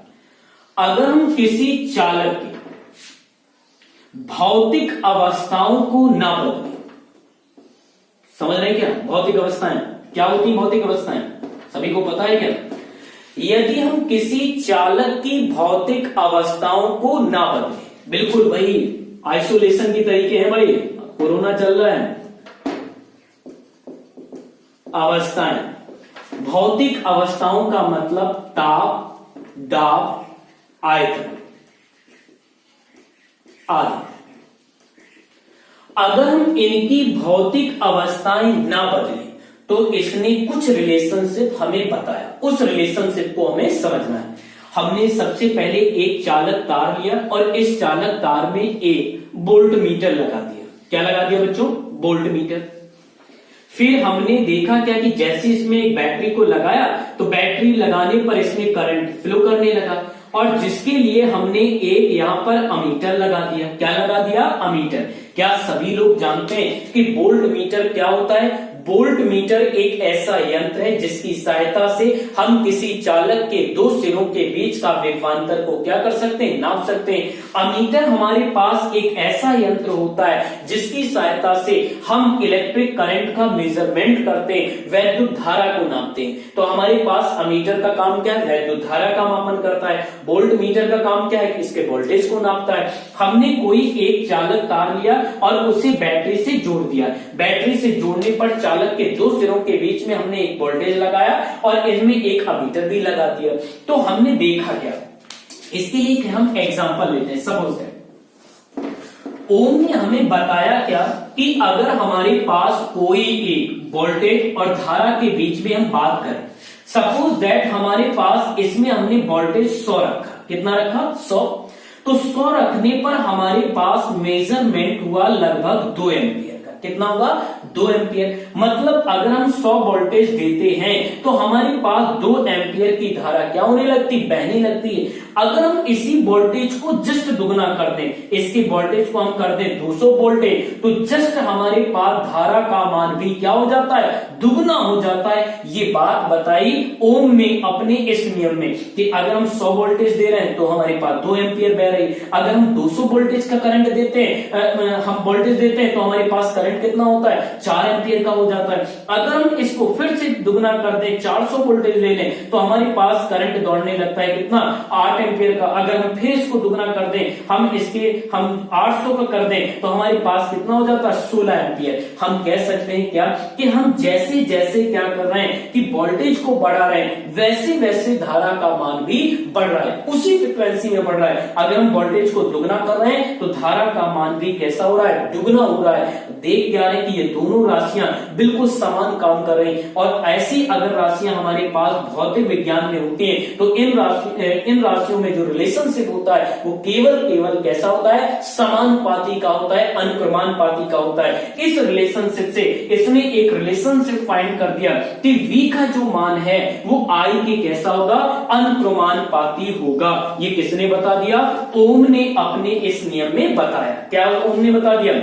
अगर हम किसी चालक की भौतिक अवस्थाओं को ना बदलें, समझ रहे हैं क्या? भौतिक अवस्थाएं क्या होती है? भौतिक अवस्थाएं सभी को पता है क्या? यदि हम किसी चालक की भौतिक अवस्थाओं को ना बदलें, बिल्कुल वही आइसोलेशन की तरीके हैं भाई, कोरोना चल रहा है। अवस्थाएं, भौतिक अवस्थाओं का मतलब ताप, दाब, आयतन आदि। अगर हम इनकी भौतिक अवस्थाएं ना बदलें तो इसने कुछ रिलेशनशिप हमें बताया, उस रिलेशनशिप को हमें समझना है। हमने सबसे पहले एक चालक तार लिया और इस चालक तार में एक वोल्ट मीटर लगा दिया। क्या लगा दिया बच्चों? Volt meter. फिर हमने देखा क्या कि जैसे इसमें एक बैटरी को लगाया तो बैटरी लगाने पर इसमें करंट फ्लो करने लगा, और जिसके लिए हमने एक यहां पर अमीटर लगा दिया। क्या लगा दिया? अमीटर। क्या सभी लोग जानते हैं कि वोल्ट मीटर क्या होता है? वोल्ट मीटर एक ऐसा यंत्र है जिसकी सहायता से हम किसी चालक के 2 सिरों के बीच का विभवांतर को क्या कर सकते हैं? नाप सकते हैं। अमीटर हमारे पास एक ऐसा यंत्र होता है जिसकी सहायता से हम इलेक्ट्रिक करंट का मेजरमेंट करते हैं, वैद्युत धारा को नापते हैं। तो हमारे पास अमीटर का काम क्या है? वैद्युत धारा का मापन करता है। वोल्ट मीटर का काम क्या है? इसके वोल्टेज को नापता है। हमने कोई एक चालक तार लिया और उसे बैटरी से जोड़ दिया। बैटरी से जोड़ने पर चालक के 2 सिरों के बीच में हमने एक वोल्टेज लगाया और इसमें एक अमीटर भी लगा दिया। तो हमने देखा क्या? इसके लिए हम एग्जांपल लेते हैं। सपोज दैट ओम ने हमें बताया क्या कि अगर हमारे पास कोई एक वोल्टेज और धारा के बीच में हम बात करें, सपोज दैट हमारे पास इसमें हमने वोल्टेज 100 रखा। कितना रखा? 100। तो 100 रखने पर हमारे पास मेजरमेंट हुआ लगभग 2 एम्पियर का। कितना होगा? 2 एम्पियर। मतलब अगर हम 100 वोल्टेज देते हैं तो हमारे पास 2 एम्पियर की धारा क्या होने लगती? बहने लगती है। अगर हम इसी वोल्टेज को जस्ट दुगना कर दें, इसकी वोल्टेज को हम कर दें 200 वोल्टेज, तो जस्ट हमारे पास धारा का मान भी क्या हो जाता है? दुगना हो जाता है। ये बात बताई ओम ने अपने इस नियम में कि अगर हम 100 वोल्टेज दे रहे हैं तो हमारे पास 2 एम्पियर बह रही। अगर हम 200 वोल्टेज का करंट देते हैं, हम वोल्टेज देते हैं तो हमारे पास करंट कितना होता है? 4 एम्पियर का हो जाता है। अगर हम इसको फिर से दुगना कर दें, 400 वोल्टेज ले लें, तो हमारे पास करंट दौड़ने लगता है कितना? 8 एम्पियर का। अगर हम फिर इसको दुगना कर दें, हम 800 का कर दें, तो हमारे पास कितना हो जाता है? 16 एम्पियर। हम कह सकते हैं क्या कि हम जैसे जैसे क्या कर रहे हैं कि वोल्टेज को बढ़ा रहे हैं, वैसे वैसे धारा का मान भी बढ़ रहा है, उसी फ्रिक्वेंसी में बढ़ रहा है। अगर हम वोल्टेज को दुगना कर रहे हैं तो धारा का मान भी कैसा हो रहा है? दुगना हो रहा है। देख क्या रहे हैं कि ये दोनों राशियां बिल्कुल समान काम कर रही हैं, और ऐसी अगर राशियां हमारे पास भौतिक विज्ञान में होती हैं तो इन राशियों में जो रिलेशनशिप होता है वो केवल कैसा होता है? समानुपाती का होता है, अनुक्रमानुपाती का होता है। इस रिलेशनशिप से इसने एक रिलेशनशिप फाइंड कर दिया कि V का जो मान है वो I के कैसा होगा? अनुक्रमानुपाती होगा। ये किसने बता दिया? ओम ने अपने इस नियम में बताया। क्या ओम ने बता दिया?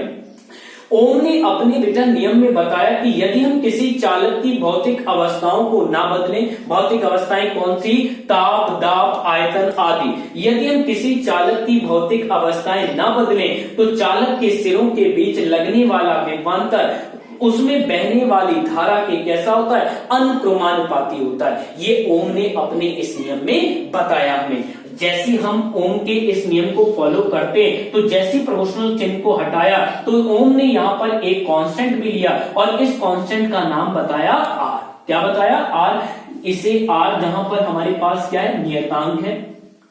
ओम ने अपने बेटा नियम में बताया कि यदि हम किसी चालक की भौतिक अवस्थाओं को ना बदलें, भौतिक अवस्थाएं कौन सी? ताप, दाब, आयतन आदि। यदि हम किसी चालक की भौतिक अवस्थाएं ना बदलें तो चालक के सिरों के बीच लगने वाला विभवांतर उसमें बहने वाली धारा के कैसा होता है, अनुक्रमानुपाती होता है। ये ओम ने अपने इस नियम में बताया हमें। जैसे हम ओम के इस नियम को फॉलो करते हैं तो जैसे प्रोपोर्शनल चिन्ह को हटाया तो ओम ने यहां पर एक कांस्टेंट भी लिया और इस कांस्टेंट का नाम बताया आर। क्या बताया, आर। इसे आर जहां पर हमारे पास क्या है, नियतांक है,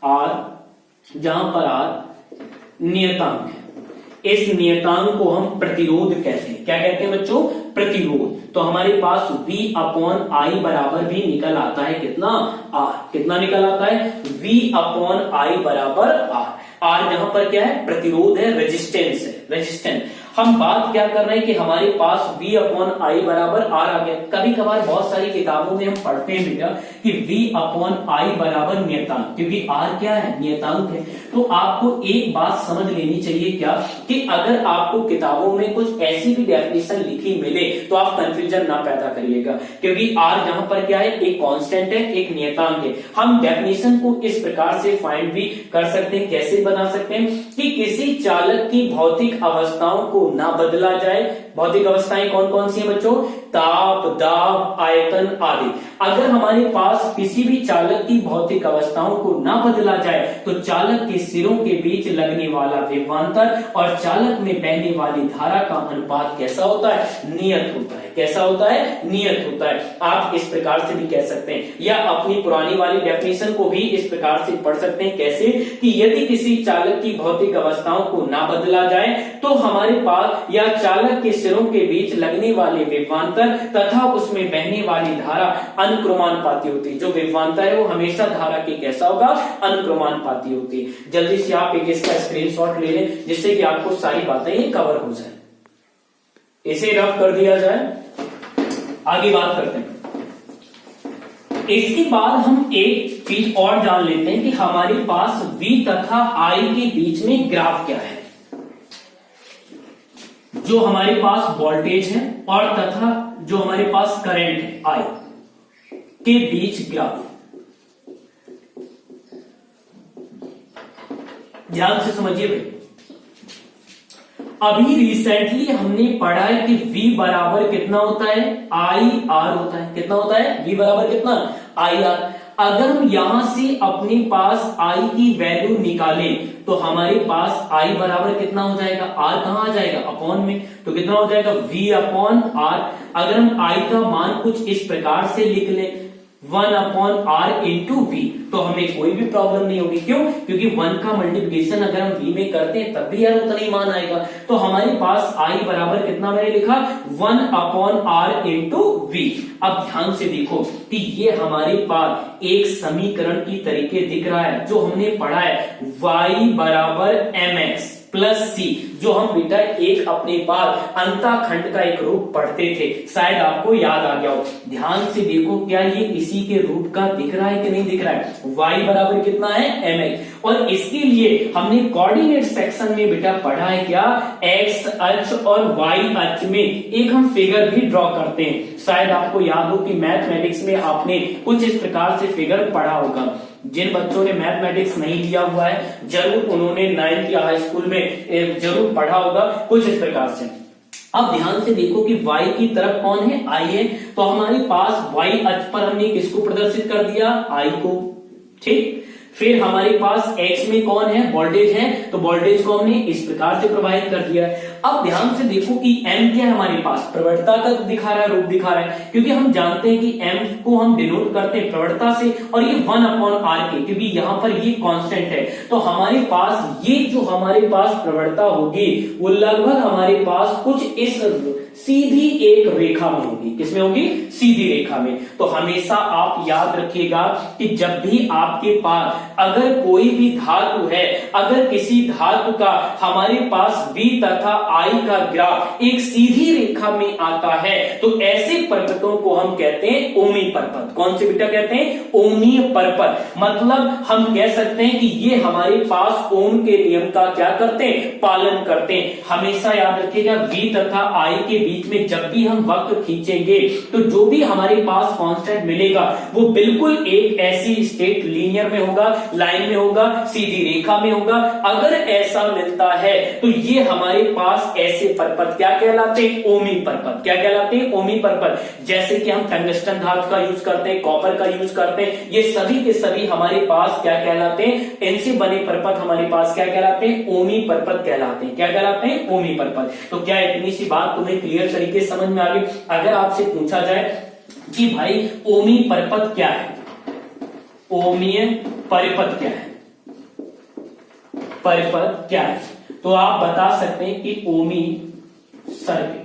आर जहां पर आर नियतांक है, इस नियतांक को हम प्रतिरोध कहते हैं। क्या कहते हैं बच्चों, प्रतिरोध। तो हमारे पास V अपॉन आई बराबर भी निकल आता है कितना, आर। कितना निकल आता है, V अपॉन आई बराबर आर। आर जहां पर क्या है, प्रतिरोध है, रेजिस्टेंस है, रेजिस्टेंस। हम बात क्या कर रहे हैं कि हमारे पास V अपॉन आई बराबर आर आ गया। कभी कभार बहुत सारी किताबों में हम पढ़ते हैं बेटा कि V अपॉन आई बराबर नियतांक, क्योंकि आर क्या है, नियतांक है। तो आपको एक बात समझ लेनी चाहिए क्या, कि अगर आपको किताबों में कुछ ऐसी भी डेफिनेशन लिखी मिले तो आप कंफ्यूजन ना पैदा करिएगा, क्योंकि आर जहां पर क्या है, एक कांस्टेंट है, एक नियतांक है। हम डेफिनेशन को इस प्रकार से फाइंड भी कर सकते हैं। कैसे बना सकते हैं, कि किसी चालक की भौतिक अवस्थाओं को ना बदला जाए। भौतिक अवस्थाएं कौन कौन सी हैं बच्चों, ताप, दाब, आयतन आदि। अगर हमारे पास किसी भी चालक की भौतिक अवस्थाओं को ना बदला जाए तो चालक के सिरों के बीच लगने वाला विभवांतर और चालक में बहने वाली धारा का अनुपात कैसा होता है, नियत होता है। कैसा होता है, नियत होता है। आप इस प्रकार से भी कह सकते हैं, या अपनी पुरानी वाली डेफिनेशन को भी इस प्रकार से पढ़ सकते हैं। कैसे, कि यदि किसी चालक की भौतिक अवस्थाओं को ना बदला जाए तो हमारे पास या चालक के सिरों के बीच लगने वाले विभवांतर तथा उसमें बहने वाली धारा अनुक्रमानुपाती होती है। जो विभवांतर है वो हमेशा धारा के कैसा होगा, अनुक्रमानुपाती होती है। जल्दी से आप एक इसका स्क्रीनशॉट ले लें जिससे कि आपको सारी बातें ये कवर हो जाए। इसे रफ कर दिया जाए, आगे बात करते हैं। इसके बाद हम एक चीज और जान लेते हैं कि हमारे पास V तथा I के बीच में ग्राफ क्या है। जो हमारे पास वोल्टेज है और तथा जो हमारे पास करंट है I के बीच ग्राफ, ध्यान से समझिए भाई। अभी रिसेंटली हमने पढ़ा है कि V बराबर कितना होता है, आई आर होता है। कितना होता है, V बराबर कितना, आई आर। अगर हम यहां से अपने पास I की वैल्यू निकालें तो हमारे पास I बराबर कितना हो जाएगा, R कहां आ जाएगा, अपॉन में। तो कितना हो जाएगा, V अपॉन R। अगर हम I का मान कुछ इस प्रकार से लिख लें, 1 अपॉन R इंटू V, तो हमें कोई भी प्रॉब्लम नहीं होगी। क्यों, क्योंकि 1 का मल्टीप्लिकेशन अगर हम V में करते हैं तब भी यार उतना ही मान आएगा। तो हमारे पास I बराबर कितना मैंने लिखा, 1 अपॉन R इंटू V। अब ध्यान से देखो कि ये हमारे पास एक समीकरण की तरीके दिख रहा है जो हमने पढ़ा है, y बराबर mx प्लस सी, जो हम बेटा एक अपने पास अंताखंड का एक रूप पढ़ते थे, शायद आपको याद आ गया हो। ध्यान से देखो क्या ये इसी के रूप का दिख रहा है कि नहीं दिख रहा है। y बराबर कितना है, mx। और इसके लिए हमने कोऑर्डिनेट सेक्शन में बेटा पढ़ा है क्या, x अक्ष और y अक्ष में एक हम फिगर भी ड्रॉ करते हैं। शायद आपको याद हो कि मैथमेटिक्स में आपने कुछ इस प्रकार से फिगर पढ़ा होगा। जिन बच्चों ने मैथमेटिक्स नहीं लिया हुआ है जरूर उन्होंने 9th या हाई स्कूल में जरूर पढ़ा होगा कुछ इस प्रकार से। अब ध्यान से देखो कि y की तरफ कौन है, I है। तो हमारे पास y अक्ष पर हमने किसको प्रदर्शित कर दिया, I को, ठीक। फिर हमारे पास x में कौन है, वोल्टेज है, तो वोल्टेज को हमने इस प्रकार से प्रवाहित कर दिया है। अब ध्यान से देखो कि m क्या है हमारे पास, प्रवणता का दिखा रहा है, रूप दिखा रहा है, क्योंकि हम जानते हैं कि m को हम डिनोट करते हैं प्रवणता से, और ये 1 अपॉन r के, क्योंकि यहाँ पर ये कांस्टेंट है। तो हमारे पास ये जो हमारे पास प्रवणता होगी वो लगभग हमारे पास कुछ इस सीधी एक रेखा में होगी। किसमें होगी, सीधी रेखा में। तो हमेशा आप याद रखिएगा कि जब भी आपके पास अगर कोई भी धातु है, अगर किसी धातु का हमारे पास V तथा I का ग्राफ एक सीधी रेखा में आता है तो ऐसे पर्वतों को हम कहते हैं ओमीय पर्वत। कौन से बेटा कहते हैं, ओमीय पर्वत। मतलब हम कह सकते हैं कि ये हमारे पास ओम के नियम का क्या करते हैं, पालन करते हैं। हमेशा याद रखिएगा V तथा I के बीच में जब भी हम वक्र खींचेंगे तो जो भी हमारे पास कांस्टेंट मिलेगा वो बिल्कुल एक ऐसी स्ट्रेट लीनियर में होगा, लाइन में होगा, सीधी रेखा में होगा। अगर ऐसा मिलता है तो ये हमारे पास ऐसे परपथ क्या कहलाते हैं? ओमी परपथ। क्या कहलाते हैं? ओमी परपथ। जैसे कि हम टंगस्टन धातु का यूज करते हैं, कॉपर का यूज करते हैं, ये सभी के सभी हमारे पास क्या कहलाते हैं? इनसे बने परपथ हमारे पास क्या कहलाते हैं? ओमी परपथ कहलाते हैं। क्या कहलाते हैं? ओमी परपथ। तो क्या इतनी सी बात तुम्हें क्लियर तरीके से समझ में आ गई? अगर आपसे पूछा जाए कि भाई ओमी परपथ क्या है, ओमीय परिपथ क्या है, परिपथ क्या है, तो आप बता सकते हैं कि ओमी सर्किल।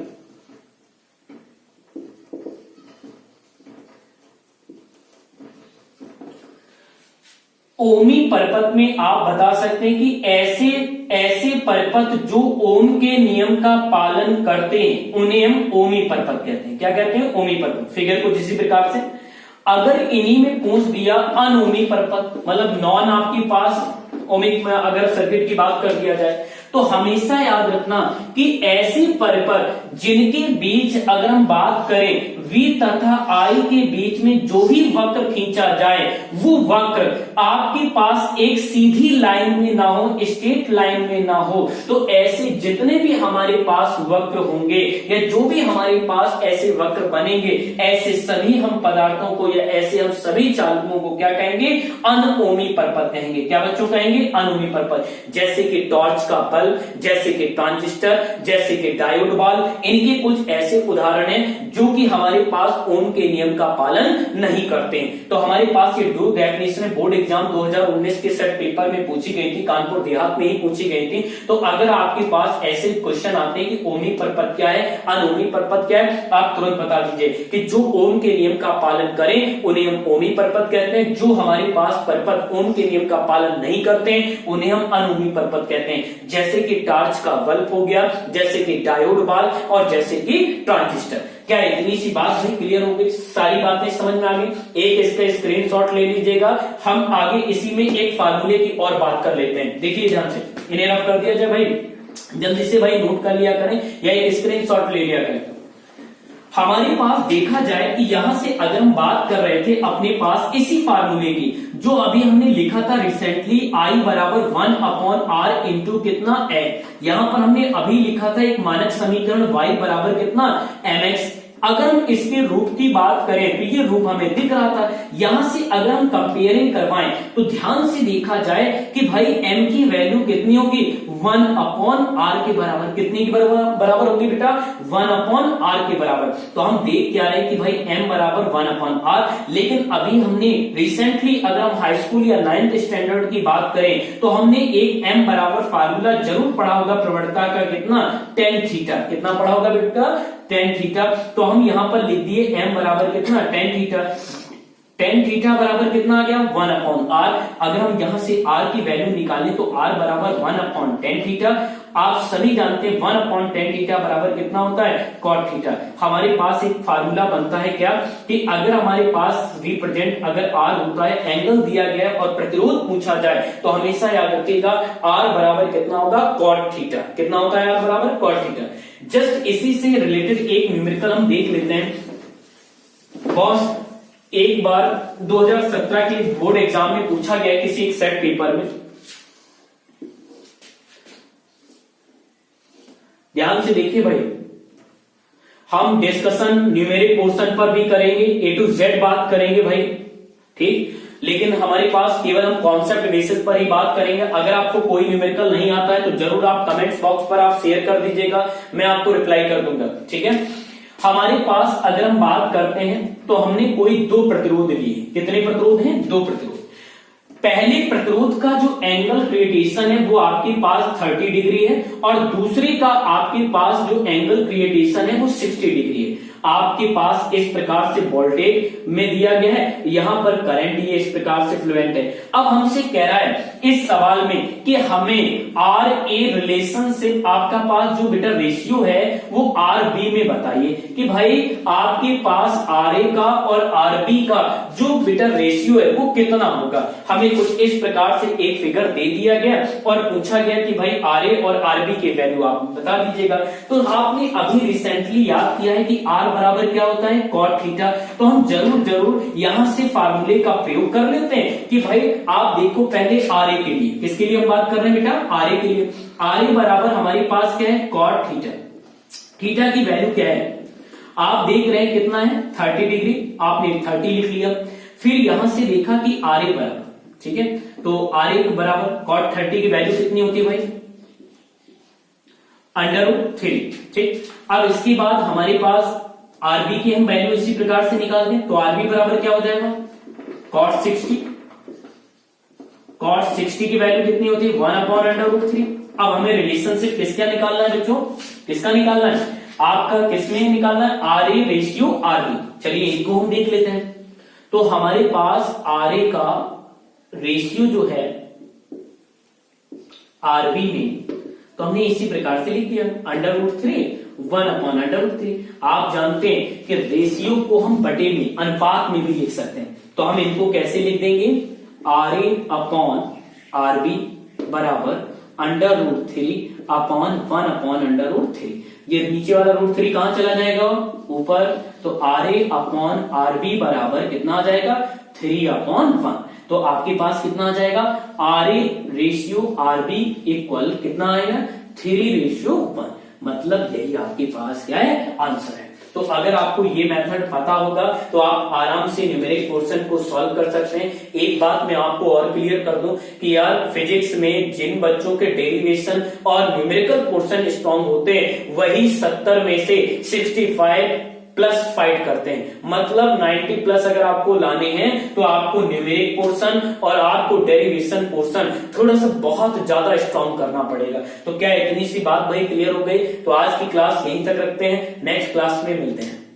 ओमी परपथ में आप बता सकते हैं कि ऐसे परपथ जो ओम के नियम का पालन करते हैं उन्हें हम ओमी परपथ कहते हैं। क्या कहते हैं? ओमी परपथ। फिगर कुछ इसी प्रकार से, अगर इन्हीं में पूछ दिया अनोमी परपथ, मतलब नॉन आपके पास ओमिक में अगर सर्किट की बात कर दिया जाए, तो हमेशा याद रखना कि ऐसे परपथ जिनके बीच अगर हम बात करें V तथा I के बीच में जो भी वक्र खींचा जाए वो वक्र आपके पास एक सीधी लाइन में ना हो, स्ट्रेट लाइन में ना हो, तो ऐसे जितने भी हमारे पास वक्र होंगे या जो भी हमारे पास ऐसे वक्र बनेंगे, ऐसे सभी हम पदार्थों को या ऐसे हम सभी चालकों को क्या कहेंगे? अनओमी परपथ कहेंगे। क्या बच्चों कहेंगे? अनओमी परपथ। जैसे कि टॉर्च का बल्ब, जैसे कि ट्रांजिस्टर, जैसे कि डायोड बल्ब, इनके कुछ ऐसे उदाहरण हैं जो कि हमारे पास ओम के नियम का पालन नहीं करते हैं। तो हमारे पास ये दो डेफिनेशन बोर्ड एग्जाम 2019 के सेट पेपर में पूछी गई थी, कानपुर देहात में ही पूछी गई थी। तो अगर आपके पास ऐसे क्वेश्चन आते हैं कि ओमी परपथ क्या है, अनओमी परपथ क्या है, आप तुरंत बता दीजिए कि जो ओम के नियम का पालन करें उन्हें हम ओमी परपथ कहते हैं, जो हमारे पास परपथ ओम के नियम का पालन नहीं करते हैं उन्हें हम अनओमी परपथ कहते हैं। जैसे कि टॉर्च का बल्ब हो गया, जैसे कि डायोड बल्ब और जैसे कि ट्रांजिस्टर। क्या इतनी सी बात भी क्लियर हो गई? सारी बातें समझ में आ गई? एक इसका स्क्रीनशॉट ले लीजिएगा। हम आगे इसी में एक फार्मूले की और बात कर लेते हैं। देखिए ध्यान से, इन्हें रफ कर दिया जाए भाई, जल्दी से भाई नोट कर लिया करें या एक स्क्रीनशॉट ले लिया करें। हमारे पास देखा जाए कि यहां से अगर हम बात कर रहे थे अपने पास इसी फार्मूले की जो अभी हमने लिखा था रिसेंटली, I बराबर 1/r इंटू कितना x। यहां पर हमने अभी लिखा था एक मानक समीकरण y बराबर कितना mx। अगर हम इसके रूप की बात करें तो ये रूप हमें दिख रहा था। यहां से अगर हम कंपेयरिंग करवाएं तो ध्यान से देखा जाए कि भाई m की वैल्यू कितनी होगी? 1/r के बराबर। कितनी के बराबर होगी बेटा? 1/r के बराबर। तो हम देख क्या रहे हैं कि भाई m बराबर 1/r। लेकिन अभी हमने रिसेंटली अगर हम हाई स्कूल या 9th स्टैंडर्ड की बात करें तो हमने एक m बराबर फार्मूला जरूर पढ़ा होगा, प्रवणता का कितना? tan theta. कितना पढ़ा होगा बेटा? tan theta. तो हम यहां पर लिख दिए m बराबर कितना? tan theta. tan थीटा बराबर कितना आ गया? 1/r। अगर हम यहां से r की वैल्यू निकालें तो r बराबर 1/tan थीटा। आप सभी जानते हैं 1/tan थीटा बराबर कितना होता है? cot theta. हमारे पास एक फार्मूला बनता है क्या कि अगर हमारे पास रिप्रेजेंट अगर r होता है, एंगल दिया गया और प्रतिरोध पूछा जाए तो हमेशा याद रखिएगा r बराबर कितना होगा? cot theta. कितना होता है r बराबर? cot theta. जस्ट इसी से रिलेटेड एक न्यूमेरिकल हम देख लेते हैं। बॉस एक बार 2017 के बोर्ड एग्जाम में पूछा गया किसी एक सेट पेपर में, ध्यान से देखिए भाई, हम डिस्कशन न्यूमेरिक पोर्शन पर भी करेंगे, A to Z बात करेंगे भाई, ठीक। लेकिन हमारे पास केवल हम कॉन्सेप्ट बेसिस पर ही बात करेंगे। अगर आपको कोई न्यूमेरिकल नहीं आता है तो जरूर आप कमेंट्स बॉक्स पर आप शेयर कर दीजिएगा, मैं आपको रिप्लाई कर दूंगा, ठीक है। हमारे पास अगर हम बात करते हैं तो हमने कोई दो प्रतिरोध लिए। कितने प्रतिरोध हैं? दो प्रतिरोध। पहले प्रतिरोध का जो एंगल क्रिएटेशन है वो आपके पास 30 डिग्री है और दूसरे का आपके पास जो एंगल क्रिएटेशन है वो 60 डिग्री है। आपके पास इस प्रकार से वोल्टेज में दिया गया है, यहां पर करंट ये इस प्रकार से फ्लुएंट है। अब हमसे कह रहा है इस सवाल में कि हमें आर ए रिलेशनशिप, आपका पास जो बेटा रेशियो है वो आर बी में बताइए कि भाई आपके पास आर ए का और आर बी का जो बेटा रेशियो है वो कितना होगा। हमें कुछ इस प्रकार से एक फिगर दे दिया गया और पूछा गया कि भाई आर ए और आर बी के वैल्यू आप बता दीजिएगा। तो आपने अभी रिसेंटली याद किया है कि आर बराबर क्या होता है, कॉट थीटा। तो हम जरूर यहां से फार्मूले का प्रयोग कर लेते हैं कि भाई आप देखो पहले आर ए के लिए, किसके लिए हम बात कर रहे हैं बेटा, आर ए के लिए। आर ए बराबर हमारे पास क्या है, कॉट थीटा। थीटा की वैल्यू क्या है आप देख रहे हैं कितना है, 30 डिग्री, आपने 30 लिख लिया। फिर यहां से देखा कि आर ए बराबर, ठीक है, तो आर ए बराबर कॉट 30 की वैल्यू कितनी होती है भाई, √3, ठीक। अब इसके बाद हमारे पास आरबी की हम वैल्यू इसी प्रकार से निकाल दें, तो आरबी बराबर क्या हो जाएगा, cot 60। cot 60 की वैल्यू कितनी होती है, 1/√3। अब हमें रिलेशनशिप किसका निकालना है बच्चों, किसका निकालना है, आपका किसमें निकालना है, आर ए रेशियो आरबी। चलिए इनको हम देख लेते हैं। तो हमारे पास आर ए का रेशियो जो है आरबी में, तो हमने इसी प्रकार से लिख दिया √3 1/√3। आप जानते हैं कि रेशियो को हम बटे में, अनुपात में भी लिख सकते हैं। तो हम इनको कैसे लिख देंगे, RA/RB बराबर √3/1/√3। ये नीचे वाला √3 कहां चला जाएगा, ऊपर। तो RA/RB बराबर कितना आ जाएगा, 3/1। तो आपके पास कितना आ जाएगा, RA रेशियो RB इक्वल कितना आएगा, 3/1। मतलब यही आपके पास क्या है, आंसर है। तो अगर आपको ये मेथड पता होगा तो आप आराम से न्यूमेरिक पोर्शन को सॉल्व कर सकते हैं। एक बात मैं आपको और क्लियर कर दूं कि यार फिजिक्स में जिन बच्चों के डेरिवेशन और न्यूमेरिकल पोर्शन स्ट्रॉन्ग होते हैं वही 70 में से 65 प्लस फाइट करते हैं। मतलब 90 प्लस अगर आपको लाने हैं तो आपको न्यूमेरिक पोर्शन और आपको डेरिवेशन पोर्शन थोड़ा सा बहुत ज्यादा स्ट्रॉन्ग करना पड़ेगा। तो क्या इतनी सी बात भाई क्लियर हो गई। तो आज की क्लास यहीं तक रखते हैं, नेक्स्ट क्लास में मिलते हैं।